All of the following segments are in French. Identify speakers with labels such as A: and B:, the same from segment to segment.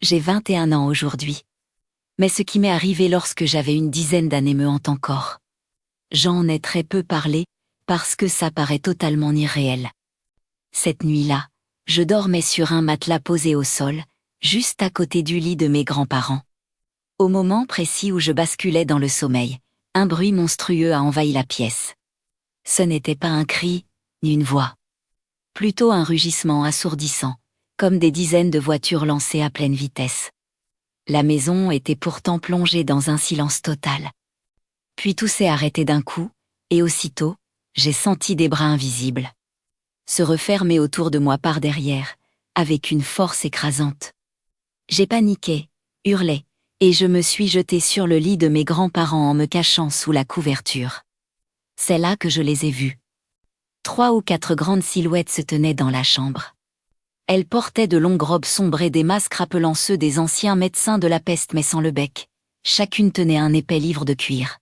A: J'ai 21 ans aujourd'hui. Mais ce qui m'est arrivé lorsque j'avais une dizaine d'années me hante encore. J'en ai très peu parlé, parce que ça paraît totalement irréel. Cette nuit-là, je dormais sur un matelas posé au sol, juste à côté du lit de mes grands-parents. Au moment précis où je basculais dans le sommeil, un bruit monstrueux a envahi la pièce. Ce n'était pas un cri, ni une voix. Plutôt un rugissement assourdissant, comme des dizaines de voitures lancées à pleine vitesse. La maison était pourtant plongée dans un silence total. Puis tout s'est arrêté d'un coup, et aussitôt, j'ai senti des bras invisibles se refermer autour de moi par derrière, avec une force écrasante. J'ai paniqué, hurlé, et je me suis jetée sur le lit de mes grands-parents en me cachant sous la couverture. C'est là que je les ai vus. 3 ou 4 grandes silhouettes se tenaient dans la chambre. Elles portaient de longues robes sombres et des masques rappelant ceux des anciens médecins de la peste mais sans le bec. Chacune tenait un épais livre de cuir.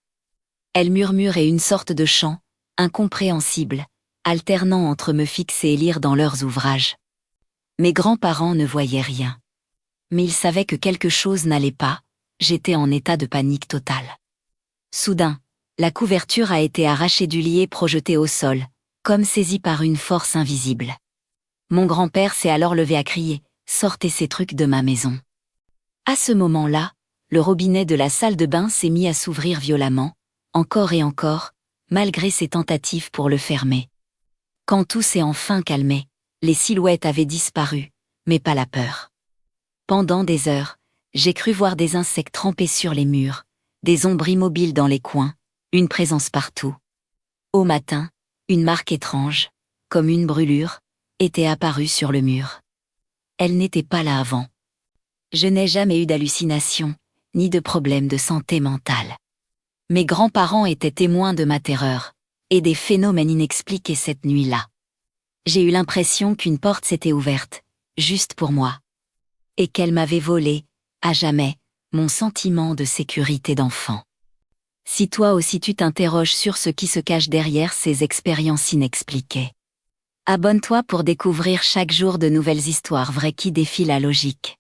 A: Elles murmuraient une sorte de chant, incompréhensible, alternant entre me fixer et lire dans leurs ouvrages. Mes grands-parents ne voyaient rien. Mais ils savaient que quelque chose n'allait pas, j'étais en état de panique totale. Soudain, la couverture a été arrachée du lit et projetée au sol, comme saisie par une force invisible. Mon grand-père s'est alors levé à crier « Sortez ces trucs de ma maison !» À ce moment-là, le robinet de la salle de bain s'est mis à s'ouvrir violemment, encore et encore, malgré ses tentatives pour le fermer. Quand tout s'est enfin calmé, les silhouettes avaient disparu, mais pas la peur. Pendant des heures, j'ai cru voir des insectes trempés sur les murs, des ombres immobiles dans les coins, une présence partout. Au matin, une marque étrange, comme une brûlure, était apparue sur le mur. Elle n'était pas là avant. Je n'ai jamais eu d'hallucination, ni de problème de santé mentale. Mes grands-parents étaient témoins de ma terreur, et des phénomènes inexpliqués cette nuit-là. J'ai eu l'impression qu'une porte s'était ouverte, juste pour moi. Et qu'elle m'avait volé, à jamais, mon sentiment de sécurité d'enfant. Si toi aussi tu t'interroges sur ce qui se cache derrière ces expériences inexpliquées, abonne-toi pour découvrir chaque jour de nouvelles histoires vraies qui défient la logique.